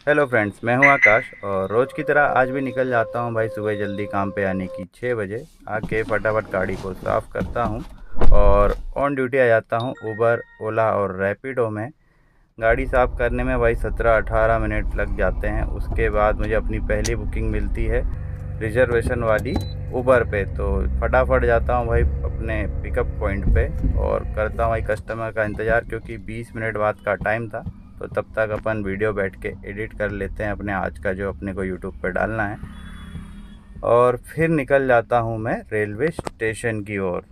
Hello friends, मैं हूं आकाश और रोज़ की तरह आज भी निकल जाता हूं भाई सुबह जल्दी काम पे आने की 6 बजे। आके फटाफट गाड़ी को साफ़ करता हूं और ऑन ड्यूटी आ जाता हूं उबर, ओला और रैपिडो में। गाड़ी साफ़ करने में भाई 17-18 मिनट लग जाते हैं। उसके बाद मुझे अपनी पहली बुकिंग मिलती है रिजर्वेशन वाली उबर पे, तो फटाफट जाता हूं भाई अपने पिकअप पॉइंट पे और करता हूं भाई कस्टमर का इंतज़ार, क्योंकि 20 मिनट बाद का टाइम था। तो तब तक अपन वीडियो बैठ के एडिट कर लेते हैं अपने आज का जो अपने को यूट्यूब पे डालना है, और फिर निकल जाता हूं मैं रेलवे स्टेशन की ओर।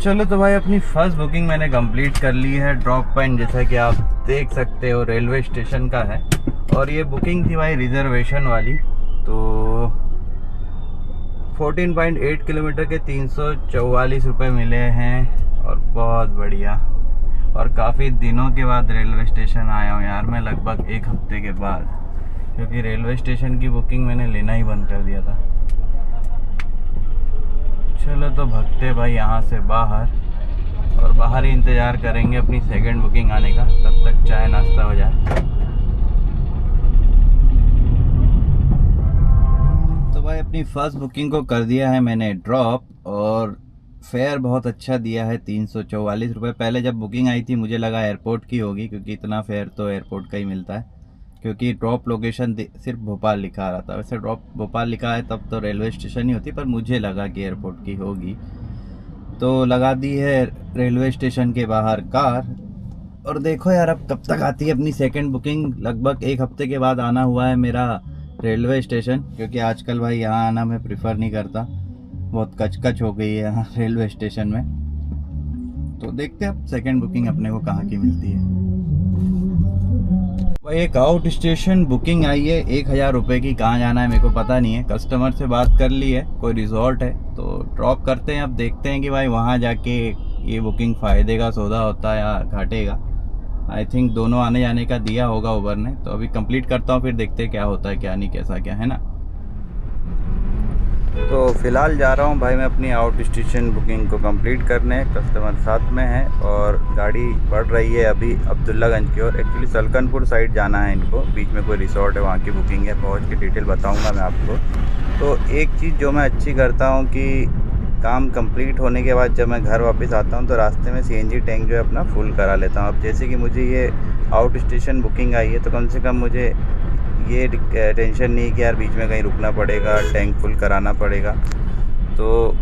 चलो तो भाई अपनी फर्स्ट बुकिंग मैंने कंप्लीट कर ली है। ड्रॉप पॉइंट जैसा कि आप देख सकते हो रेलवे स्टेशन का है, और ये बुकिंग थी भाई रिजर्वेशन वाली। तो 14.8 किलोमीटर के 344 रुपये मिले हैं, और बहुत बढ़िया। और काफ़ी दिनों के बाद रेलवे स्टेशन आया हूँ यार मैं, लगभग एक हफ्ते के बाद, क्योंकि रेलवे स्टेशन की बुकिंग मैंने लेना ही बंद कर दिया था। चलो तो भगते भाई यहाँ से बाहर, और बाहर ही इंतज़ार करेंगे अपनी सेकंड बुकिंग आने का। तब तक चाय नाश्ता हो जाए। तो भाई अपनी फर्स्ट बुकिंग को कर दिया है मैंने ड्रॉप, और फेयर बहुत अच्छा दिया है 344 रुपये। पहले जब बुकिंग आई थी मुझे लगा एयरपोर्ट की होगी, क्योंकि इतना फेयर तो एयरपोर्ट का ही मिलता है, क्योंकि ड्रॉप लोकेशन सिर्फ भोपाल लिखा रहा था। वैसे ड्रॉप भोपाल लिखा है तब तो रेलवे स्टेशन ही होती, पर मुझे लगा कि एयरपोर्ट की होगी। तो लगा दी है रेलवे स्टेशन के बाहर कार, और देखो यार अब कब तक आती है अपनी सेकंड बुकिंग। लगभग एक हफ्ते के बाद आना हुआ है मेरा रेलवे स्टेशन, क्योंकि आजकल भाई यहाँ आना मैं प्रिफर नहीं करता, बहुत कचकच हो गई है यहाँ रेलवे स्टेशन में। तो देखते हैं अब सेकंड बुकिंग अपने को कहाँ की मिलती है। भाई एक आउट स्टेशन बुकिंग आई है 1000 रुपये की। कहाँ जाना है मेरे को पता नहीं है, कस्टमर से बात कर ली है, कोई रिजॉर्ट है तो ड्रॉप करते हैं। अब देखते हैं कि भाई वहाँ जाके ये बुकिंग फ़ायदे का सौदा होता है या घाटे का। आई थिंक दोनों आने जाने का दिया होगा उबर ने। तो अभी कंप्लीट करता हूँ, फिर देखते हैं क्या होता है क्या नहीं, कैसा क्या है ना। तो फ़िलहाल जा रहा हूँ भाई मैं अपनी आउट स्टेशन बुकिंग को कंप्लीट करने। कस्टमर साथ में है और गाड़ी बढ़ रही है अभी अब्दुल्लागंज की ओर। एक्चुअली सलकनपुर साइड जाना है इनको, बीच में कोई रिसोर्ट है, वहाँ की बुकिंग है। पहुँच के डिटेल बताऊँगा मैं आपको। तो एक चीज़ जो मैं अच्छी करता हूँ कि काम कंप्लीट होने के बाद जब मैं घर वापस आता हूँ तो रास्ते में सीएनजी टैंक जो है अपना फुल करा लेता हूँ। अब जैसे कि मुझे ये आउट स्टेशन बुकिंग आई है, तो कम से कम मुझे ये टेंशन नहीं कि यार बीच में कहीं रुकना पड़ेगा, टैंक फुल कराना पड़ेगा। तो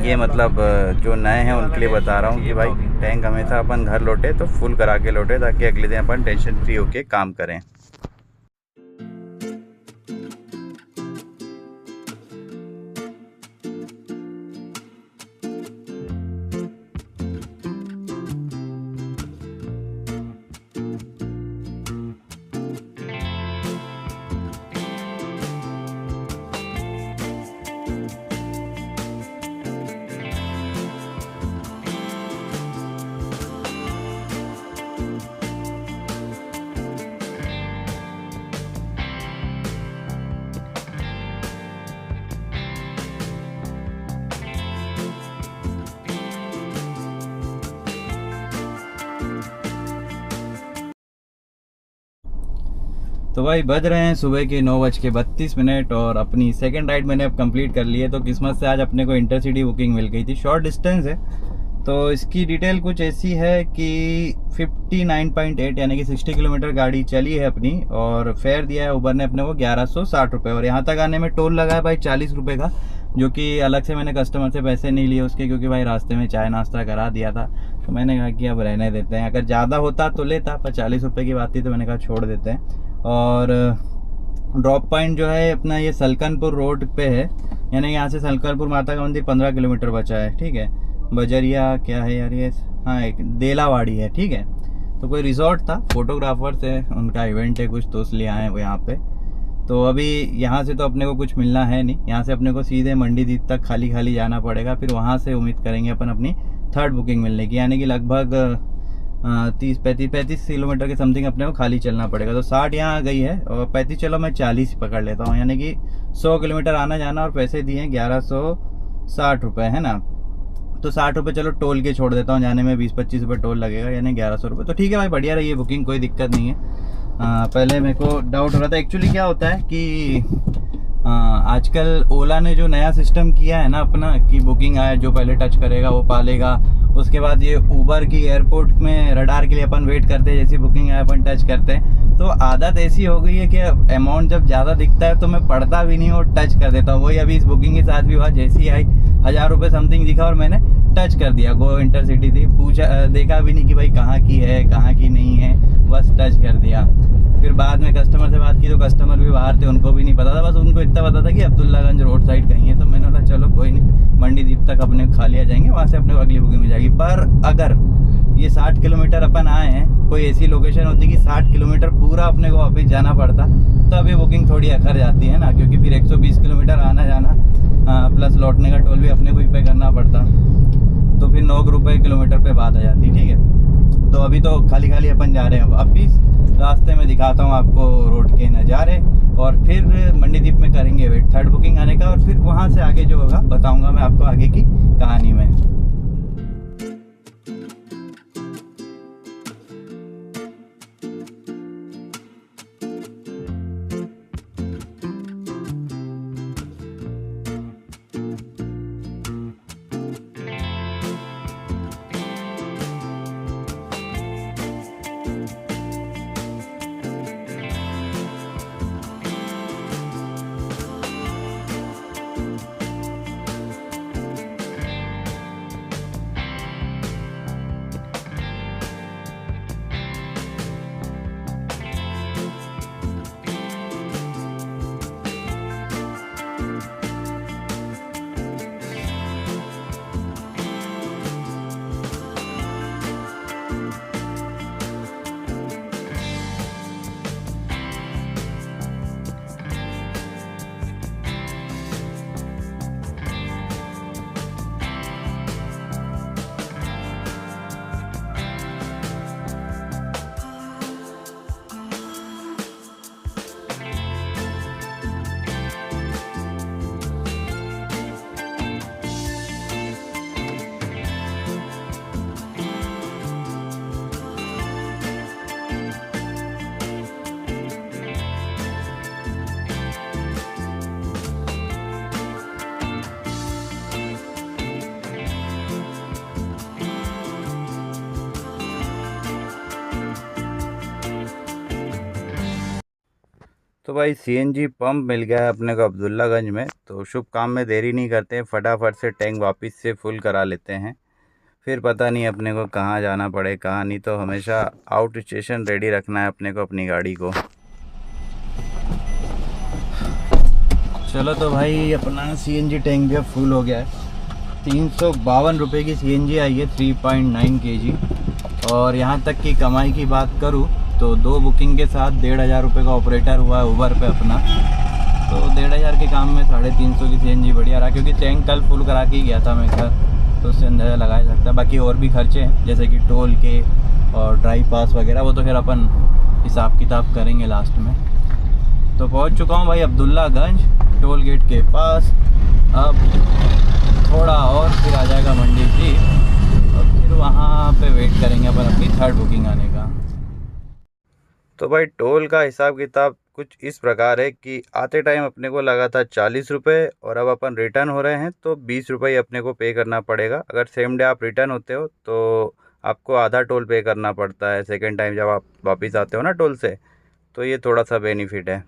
ये मतलब जो नए हैं उनके लिए बता रहा हूँ कि भाई टैंक हमेशा अपन घर लौटे तो फुल करा के लौटे, ताकि अगले दिन अपन टेंशन फ्री होके काम करें। तो भाई बज रहे हैं सुबह के 9:32 और अपनी सेकंड राइड मैंने अब कंप्लीट कर ली है। तो किस्मत से आज अपने को इंटरसिटी बुकिंग मिल गई थी। शॉर्ट डिस्टेंस है, तो इसकी डिटेल कुछ ऐसी है कि 59.8 यानी कि 60 किलोमीटर गाड़ी चली है अपनी, और फेयर दिया है उबर ने अपने को 1160 रुपये। और यहाँ तक आने में टोल लगा है भाई 40 रुपये का, जो कि अलग से मैंने कस्टमर से पैसे नहीं लिए उसके, क्योंकि भाई रास्ते में चाय नाश्ता करा दिया था। तो मैंने कहा कि अब रहने देते हैं, अगर ज़्यादा होता तो लेता, पर 40 रुपये की बात थी तो मैंने कहा छोड़ देते हैं। और ड्रॉप पॉइंट जो है अपना ये सलकनपुर रोड पे है, यानी यहाँ से सलकनपुर माता का मंदिर 15 किलोमीटर बचा है। ठीक है, बजरिया क्या है यार ये, हाँ एक देलावाड़ी है। ठीक है, तो कोई रिजॉर्ट था, फोटोग्राफर्स है, उनका इवेंट है कुछ, तो इसलिए आए वो यहाँ पे। तो अभी यहाँ से तो अपने को कुछ मिलना है नहीं, यहाँ से अपने को सीधे मंडी दीप तक खाली खाली जाना पड़ेगा। फिर वहाँ से उम्मीद करेंगे अपन अपनी थर्ड बुकिंग मिलने की, यानी कि लगभग 30-35 किलोमीटर के समथिंग अपने को खाली चलना पड़ेगा। तो 60 यहाँ आ गई है, और 35 चलो मैं 40 पकड़ लेता हूँ, यानी कि 100 किलोमीटर आना जाना, और पैसे दिए 1160 रुपये है ना। तो 60 रुपये चलो टोल के छोड़ देता हूँ, जाने में 20-25 रुपये टोल लगेगा, यानी 1100 रुपये। तो ठीक है भाई, बढ़िया रही है बुकिंग, कोई दिक्कत नहीं है। पहले मेरे को डाउट हो रहा था एक्चुअली, क्या होता है कि आजकल ओला ने जो नया सिस्टम किया है ना अपना, कि बुकिंग आया जो पहले टच करेगा वो पालेगा, उसके बाद ये ऊबर की एयरपोर्ट में रडार के लिए अपन वेट करते हैं, जैसी बुकिंग आया अपन टच करते हैं। तो आदत ऐसी हो गई है कि अमाउंट जब ज़्यादा दिखता है तो मैं पढ़ता भी नहीं और टच कर देता हूँ। वही अभी इस बुकिंग के साथ भी हुआ, जैसी आई 1000 रुपये समथिंग दिखा और मैंने टच कर दिया। गो इंटरसिटी थी, पूछा देखा भी नहीं कि भाई कहाँ की है कहाँ की नहीं है, बस टच कर दिया। फिर बाद में कस्टमर से बात की तो कस्टमर भी बाहर थे, उनको भी नहीं पता था, बस उनको इतना पता था कि अब्दुल्लागंज रोड साइड कहीं है। तो मैंने बोला चलो कोई नहीं, मंडी द्वीप तक अपने खाली आ जाएंगे, वहाँ से अपने को अगली बुकिंग मिल जाएगी। पर अगर ये 60 किलोमीटर अपन आए हैं, कोई ऐसी लोकेशन होती कि 60 किलोमीटर पूरा अपने को ऑफिस जाना पड़ता, तब ये बुकिंग थोड़ी अखर जाती है ना, क्योंकि फिर 120 किलोमीटर आना जाना प्लस लौटने का टोल भी अपने को ही पे करना पड़ता, तो फिर 9 रुपये किलोमीटर पे बात आ जाती। ठीक है, तो अभी तो खाली खाली अपन जा रहे हैं वापिस। रास्ते में दिखाता हूँ आपको रोड के नज़ारे, और फिर मंडी द्वीप में करेंगे वेट थर्ड बुकिंग आने का, और फिर वहाँ से आगे जो होगा बताऊँगा मैं आपको आगे की कहानी में। तो भाई सीएनजी पंप मिल गया है अपने को अब्दुल्लागंज में। तो शुभ काम में देरी नहीं करते हैं, फटाफट से टैंक वापस से फुल करा लेते हैं, फिर पता नहीं अपने को कहाँ जाना पड़े कहाँ नहीं। तो हमेशा आउट स्टेशन रेडी रखना है अपने को अपनी गाड़ी को। चलो तो भाई अपना सीएनजी टैंक भी अब फुल हो गया है। 352 रुपये की सीएनजी आई है 3.9 kg। और यहाँ तक की कमाई की बात करूँ तो 2 बुकिंग के साथ 1,500 रुपये का ऑपरेटर हुआ है ऊबर पे अपना। तो 1,500 के काम में 350 की सीएनजी बढ़िया रहा, क्योंकि टैंक कल फुल करा के ही गया था मैं घर, तो उससे अंदाज़ा लगाया सकता है। बाकी और भी खर्चे हैं जैसे कि टोल के और ड्राइव पास वगैरह, वो तो फिर अपन हिसाब किताब करेंगे लास्ट में। तो पहुँच चुका हूँ भाई अब्दुल्लागंज टोल गेट के पास। अब थोड़ा और फिर आ जाएगा मंडी द्वीप, और फिर वहाँ पे वेट करेंगे अपन अपनी थर्ड बुकिंग आने का। तो भाई टोल का हिसाब किताब कुछ इस प्रकार है कि आते टाइम अपने को लगा था 40 रुपये, और अब अपन रिटर्न हो रहे हैं तो 20 रुपये अपने को पे करना पड़ेगा। अगर सेम डे आप रिटर्न होते हो तो आपको आधा टोल पे करना पड़ता है सेकेंड टाइम जब आप वापस आते हो ना टोल से। तो ये थोड़ा सा बेनिफिट है।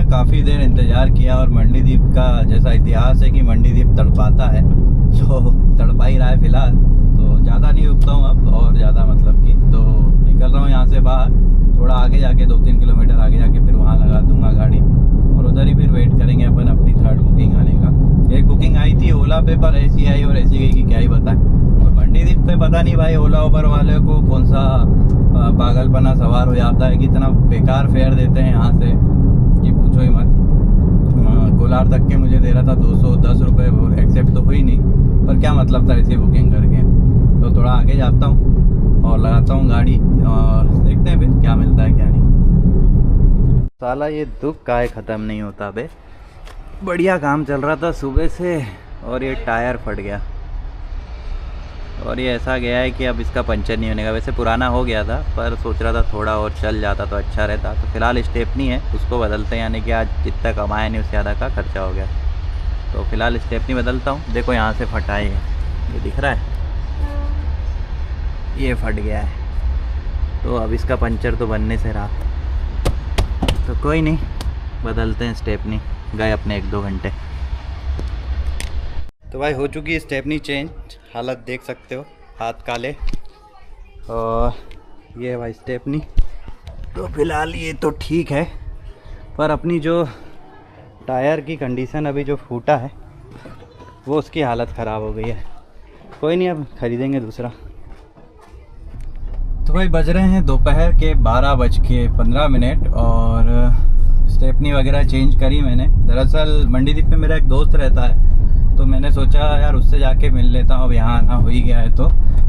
काफ़ी देर इंतज़ार किया और मंडीदीप का जैसा इतिहास है कि मंडीदीप तड़पाता है, तो तड़पा ही रहा है फ़िलहाल। तो ज़्यादा नहीं रुकता हूँ अब, और ज़्यादा मतलब कि तो निकल रहा हूँ यहाँ से बाहर। थोड़ा आगे जाके 2-3 किलोमीटर आगे जाके फिर वहाँ लगा दूँगा गाड़ी, और उधर ही फिर वेट करेंगे अपन अपनी थर्ड बुकिंग आने का। एक बुकिंग आई थी ओला पे, पर ऐसी आई और ऐसी गई कि क्या ही बताएं। और मंडीदीप पे पता नहीं भाई ओला उबर वाले को कौन सा पागलपना सवार हो जाता है कि इतना बेकार फेयर देते हैं यहाँ से कि पूछो ही मत। कोलार तक के मुझे दे रहा था 210 रुपये, एक्सेप्ट तो हुई नहीं, पर क्या मतलब था ऐसी बुकिंग करके। तो थोड़ा आगे जाता हूँ और लगाता हूँ गाड़ी और देखते हैं फिर क्या मिलता है क्या नहीं। साला ये दुख काहे ख़त्म नहीं होता बे। बढ़िया काम चल रहा था सुबह से और ये टायर फट गया, और ये ऐसा गया है कि अब इसका पंचर नहीं होने का। वैसे पुराना हो गया था, पर सोच रहा था थोड़ा और चल जाता तो अच्छा रहता। तो फिलहाल स्टेपनी है, उसको बदलते हैं, यानी कि आज जितना कमाया नहीं उससे ज़्यादा का खर्चा हो गया। तो फिलहाल स्टेपनी बदलता हूँ। देखो यहाँ से फटा है, ये दिख रहा है, ये फट गया है। तो अब इसका पंचर तो बनने से रहा, तो कोई नहीं, बदलते हैं स्टेपनी। गए अपने 1-2 घंटे। तो भाई हो चुकी है स्टेपनी चेंज, हालत देख सकते हो, हाथ काले। और ये है भाई स्टेपनी। तो फिलहाल ये तो ठीक है, पर अपनी जो टायर की कंडीशन अभी जो फूटा है वो उसकी हालत ख़राब हो गई है। कोई नहीं, अब ख़रीदेंगे दूसरा। तो भाई बज रहे हैं दोपहर के 12:15 और स्टेपनी वगैरह चेंज करी मैंने। दरअसल मंडीदीप में मेरा एक दोस्त रहता है, तो मैंने सोचा यार उससे जाके मिल लेता हूँ। अब यहाँ आना हो ही गया है तो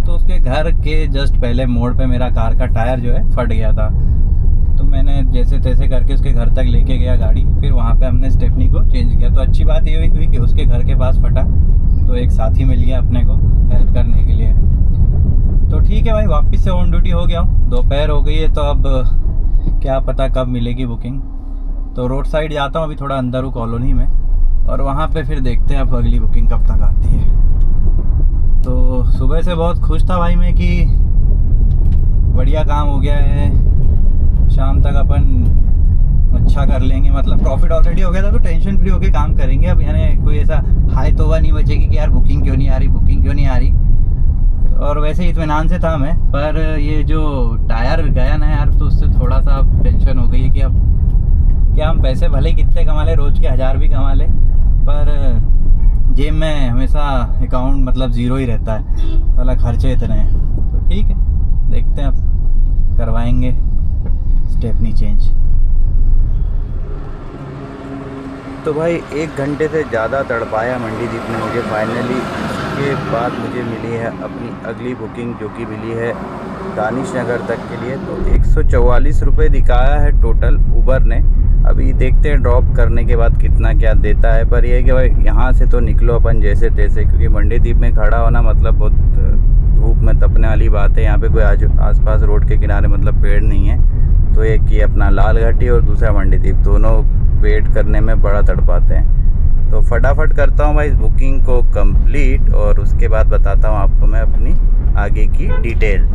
उसके घर के जस्ट पहले मोड़ पे मेरा कार का टायर जो है फट गया था। तो मैंने जैसे तैसे करके उसके घर तक लेके गया गाड़ी, फिर वहाँ पे हमने स्टेपनी को चेंज किया। तो अच्छी बात ये हुई कि उसके घर के पास फटा, तो एक साथी मिल गया अपने को हेल्प करने के लिए। तो ठीक है भाई, वापस से ऑन ड्यूटी हो गया हूँ। दोपहर हो गई है, तो अब क्या पता कब मिलेगी बुकिंग। तो रोड साइड जाता हूँ, अभी थोड़ा अंदर हूँ कॉलोनी में, और वहाँ पे फिर देखते हैं अब अगली बुकिंग कब तक आती है। तो सुबह से बहुत खुश था भाई मैं कि बढ़िया काम हो गया है, शाम तक अपन अच्छा कर लेंगे, मतलब प्रॉफिट ऑलरेडी हो गया था, तो टेंशन फ्री होके काम करेंगे। अब यानी कोई ऐसा हाई तोबा नहीं बचेगी कि यार बुकिंग क्यों नहीं आ रही, बुकिंग क्यों नहीं आ रही। और वैसे ही इत्मीनान से था मैं, पर ये जो टायर गया ना यार, तो उससे थोड़ा सा टेंशन हो गई है कि अब क्या हम पैसे भले ही कितने कमा ले, रोज़ के 1000 भी कमा ले, पर जेब में हमेशा अकाउंट मतलब ज़ीरो ही रहता है, साला खर्चे इतने हैं। तो ठीक है, देखते हैं, अब करवाएंगे स्टेपनी चेंज। तो भाई 1 घंटे से ज़्यादा तड़पाया मंडीदीप ने मुझे। फाइनली उसके बाद मुझे मिली है अपनी अगली बुकिंग, जो कि मिली है दानिश नगर तक के लिए। तो 144 रुपये दिखाया है टोटल उबर ने। अभी देखते हैं ड्रॉप करने के बाद कितना क्या देता है। पर यह है कि भाई यहाँ से तो निकलो अपन जैसे तैसे, क्योंकि मंडीदीप में खड़ा होना मतलब बहुत धूप में तपने वाली बात है। यहाँ पे कोई आसपास रोड के किनारे मतलब पेड़ नहीं है। तो एक कि अपना लाल घाटी और दूसरा मंडीदीप, दोनों वेट करने में बड़ा तड़पाते हैं। तो फटाफट करता हूँ भाई इस बुकिंग को कंप्लीट, और उसके बाद बताता हूँ आपको मैं अपनी आगे की डिटेल।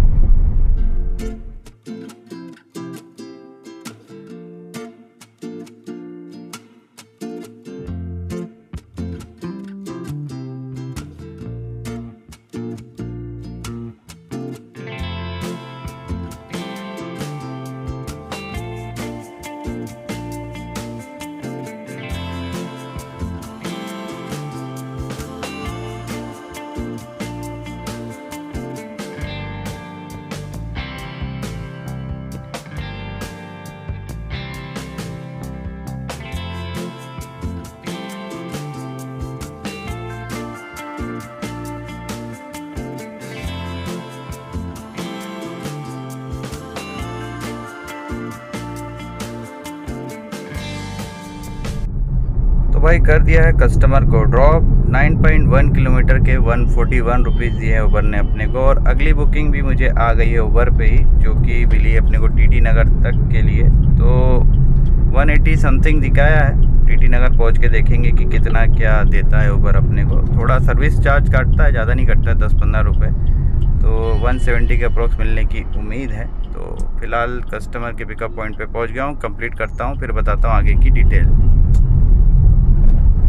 भाई कर दिया है कस्टमर को ड्रॉप। 9.1 किलोमीटर के 141 रुपीज़ दिए हैं उबर ने अपने को। और अगली बुकिंग भी मुझे आ गई है उबर पे ही, जो कि मिली है अपने को टीटी नगर तक के लिए। तो 180 समथिंग दिखाया है। टीटी नगर पहुंच के देखेंगे कि कितना क्या देता है उबर अपने को। थोड़ा सर्विस चार्ज काटता है, ज़्यादा नहीं कटता है, 10-15 रुपये। तो 170 के अप्रॉक्स मिलने की उम्मीद है। तो फ़िलहाल कस्टमर के पिकअप पॉइंट पे पहुंच गया हूं, कंप्लीट करता हूं, फिर बताता हूं आगे की डिटेल।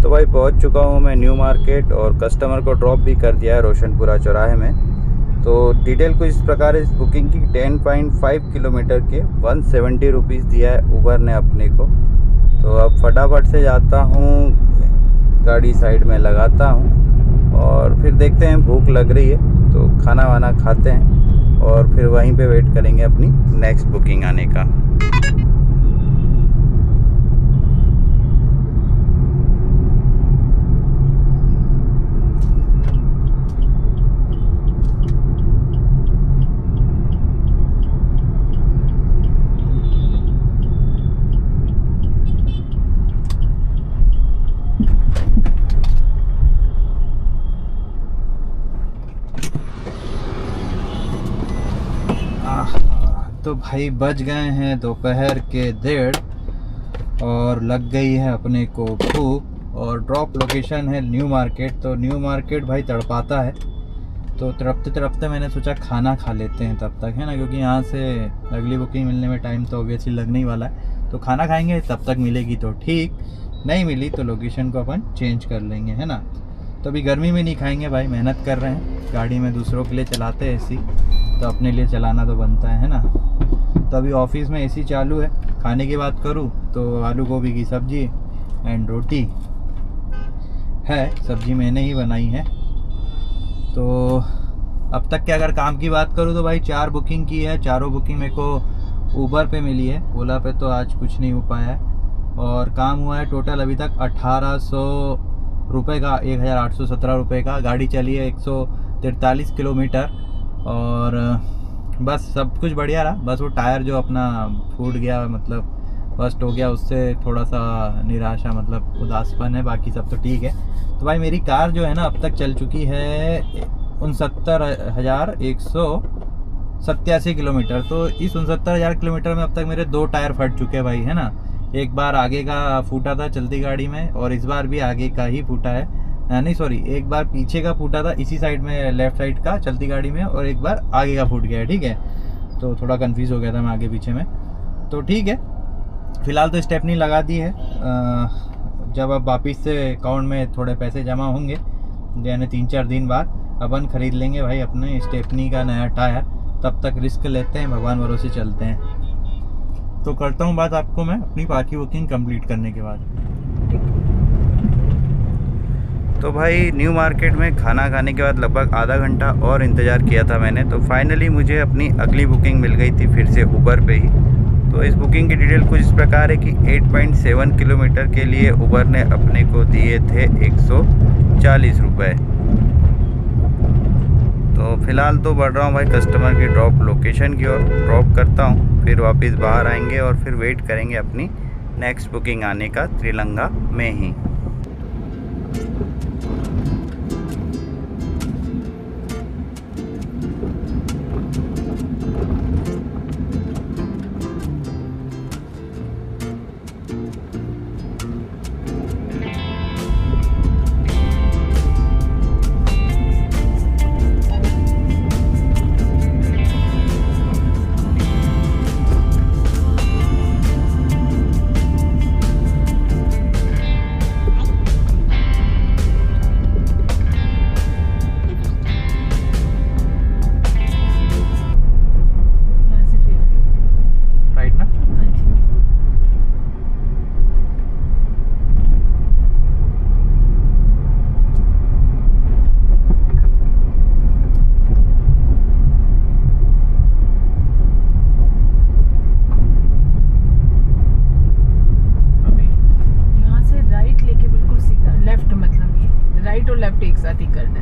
तो भाई पहुंच चुका हूं मैं न्यू मार्केट और कस्टमर को ड्रॉप भी कर दिया है रोशनपुरा चौराहे में। तो डिटेल कुछ इस प्रकार इस बुकिंग की 10.5 किलोमीटर के 170 रुपीज़ दिया है ऊबर ने अपने को। तो अब फटाफट से जाता हूँ, गाड़ी साइड में लगाता हूँ और फिर देखते हैं, भूख लग रही है तो खाना वाना खाते हैं और फिर वहीं पे वेट करेंगे अपनी नेक्स्ट बुकिंग आने का। तो भाई बज गए हैं दोपहर के 1:30 और लग गई है अपने को भूख। और ड्रॉप लोकेशन है न्यू मार्केट। तो न्यू मार्केट भाई तड़पाता है, तो तड़पते मैंने सोचा खाना खा लेते हैं तब तक, है ना, क्योंकि यहाँ से अगली बुकिंग मिलने में टाइम तो ऑब्वियसली लगने ही वाला है। तो खाना खाएंगे, तब तक मिलेगी तो ठीक, नहीं मिली तो लोकेशन को अपन चेंज कर लेंगे, है ना। तो अभी गर्मी में नहीं खाएंगे भाई, मेहनत कर रहे हैं, गाड़ी में दूसरों के लिए चलाते हैं एसी, तो अपने लिए चलाना तो बनता है ना। तो अभी ऑफिस में एसी चालू है। खाने की बात करूँ तो आलू गोभी की सब्जी एंड रोटी है, सब्जी मैंने ही बनाई है। तो अब तक के अगर काम की बात करूँ तो भाई 4 बुकिंग की है, चारों बुकिंग मेरे को ऊबर पे मिली है, ओला पे तो आज कुछ नहीं हो पाया है। और काम हुआ है टोटल अभी तक 1800 रुपये का, 1817 रुपये का। गाड़ी चली है 143 किलोमीटर और बस सब कुछ बढ़िया रहा। बस वो टायर जो अपना फूट गया, मतलब बस्ट हो गया, उससे थोड़ा सा निराशा, मतलब उदासपन है, बाकी सब तो ठीक है। तो भाई मेरी कार जो है ना अब तक चल चुकी है 69,187 किलोमीटर। तो इस 69,000 किलोमीटर में अब तक मेरे 2 टायर फट चुके हैं भाई, है ना। एक बार आगे का फूटा था चलती गाड़ी में और इस बार भी आगे का ही फूटा है, नहीं सॉरी, एक बार पीछे का फूटा था इसी साइड में, लेफ्ट साइड का चलती गाड़ी में, और एक बार आगे का फूट गया है, ठीक है। तो थोड़ा कंफ्यूज हो गया था मैं आगे पीछे में। तो ठीक है, फिलहाल तो स्टेपनी लगा दी है। जब अब वापस से अकाउंट में थोड़े पैसे जमा होंगे, यानी 3-4 दिन बाद अपन ख़रीद लेंगे भाई अपने स्टेपनी का नया टायर। तब तक रिस्क लेते हैं, भगवान भरोसे चलते हैं। तो करता हूँ बात आपको मैं अपनी बाकी बुकिंग कंप्लीट करने के बाद। तो भाई न्यू मार्केट में खाना खाने के बाद लगभग आधा घंटा और इंतज़ार किया था मैंने। तो फाइनली मुझे अपनी अगली बुकिंग मिल गई थी, फिर से ऊबर पे ही। तो इस बुकिंग की डिटेल कुछ इस प्रकार है कि 8.7 किलोमीटर के लिए ऊबर ने अपने को दिए थे 140 रुपये। तो फिलहाल तो बढ़ रहा हूँ भाई कस्टमर की ड्रॉप लोकेशन की ओर, ड्रॉप करता हूँ, फिर वापस बाहर आएंगे और फिर वेट करेंगे अपनी नेक्स्ट बुकिंग आने का त्रिलंगा में ही।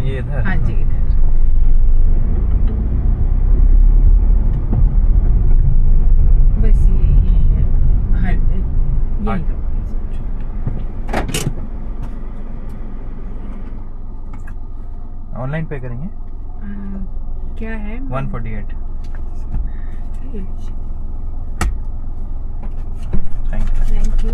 ये इधर, हाँ जी इधर। बस ये है, हाँ ये ऑनलाइन पे करेंगे। क्या है 148। Thank you.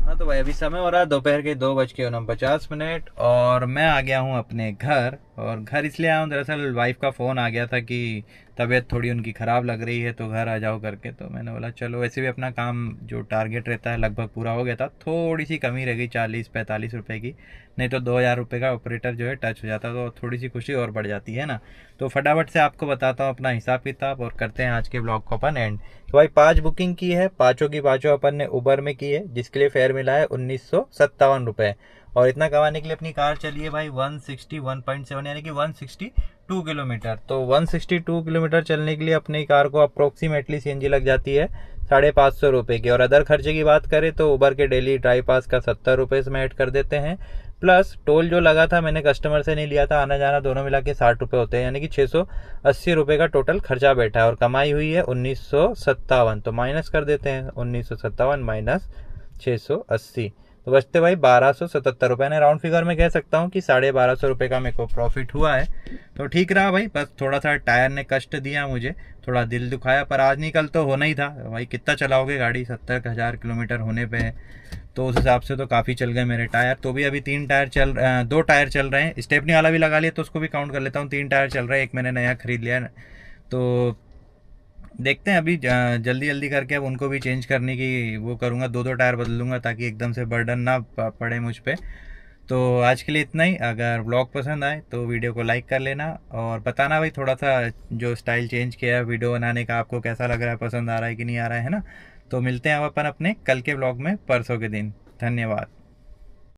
हाँ तो भाई अभी समय हो रहा है दोपहर के 2:49 और मैं आ गया हूँ अपने घर। और घर इसलिए आया हूँ, दरअसल वाइफ का फ़ोन आ गया था कि तबीयत थोड़ी उनकी ख़राब लग रही है तो घर आ जाओ करके। तो मैंने बोला चलो, वैसे भी अपना काम जो टारगेट रहता है लगभग पूरा हो गया था, थोड़ी सी कमी रह गई 40-45 रुपये की, नहीं तो 2000 रुपये का ऑपरेटर जो है टच हो जाता, तो थोड़ी सी खुशी और बढ़ जाती है ना। तो फटाफट से आपको बताता हूँ अपना हिसाब किताब और करते हैं आज के ब्लॉग को अपन एंड। तो भाई 5 बुकिंग की है, पाँचों की पाँचों अपन ने उबर में की है, जिसके लिए फेयर मिला है 1957 रुपये। और इतना कमाने के लिए अपनी कार चली है भाई 161.7 यानी कि 162 किलोमीटर। तो 162 किलोमीटर चलने के लिए अपनी कार को अप्रोक्सीमेटली सीएनजी लग जाती है 550 रुपये की। और अदर खर्चे की बात करें तो उबर के डेली ड्राइव पास का 70 रुपये इसमें ऐड कर देते हैं, प्लस टोल जो लगा था मैंने कस्टमर से नहीं लिया था, आना जाना दोनों मिला के 60 रुपये होते हैं, यानी कि 680 रुपये का टोटल खर्चा बैठा है। और कमाई हुई है 1957, तो माइनस कर देते हैं 1957 माइनस 680, तो बचते भाई 1277 रुपये। ने राउंड फिगर में कह सकता हूँ कि 1250 रुपये का मेरे को प्रॉफिट हुआ है। तो ठीक रहा भाई, बस थोड़ा सा टायर ने कष्ट दिया मुझे, थोड़ा दिल दुखाया, पर आज नहीं कल तो होना ही था भाई। कितना चलाओगे गाड़ी, 70,000 किलोमीटर होने पे है, तो उस हिसाब से तो काफ़ी चल गए मेरे टायर। तो भी अभी 2 टायर चल रहे हैं, स्टेपनी वाला भी लगा लिया तो उसको भी काउंट कर लेता हूँ, 3 टायर चल रहे हैं, एक मैंने नया खरीद लिया। तो देखते हैं अभी जल्दी जल्दी करके अब उनको भी चेंज करने की वो करूँगा, 2 टायर बदलूँगा ताकि एकदम से बर्डन ना पड़े मुझ पे। तो आज के लिए इतना ही। अगर ब्लॉग पसंद आए तो वीडियो को लाइक कर लेना और बताना भाई थोड़ा सा जो स्टाइल चेंज किया है वीडियो बनाने का आपको कैसा लग रहा है, पसंद आ रहा है कि नहीं आ रहा है ना। तो मिलते हैं अब अपन अपने कल के ब्लॉग में परसों के दिन। धन्यवाद।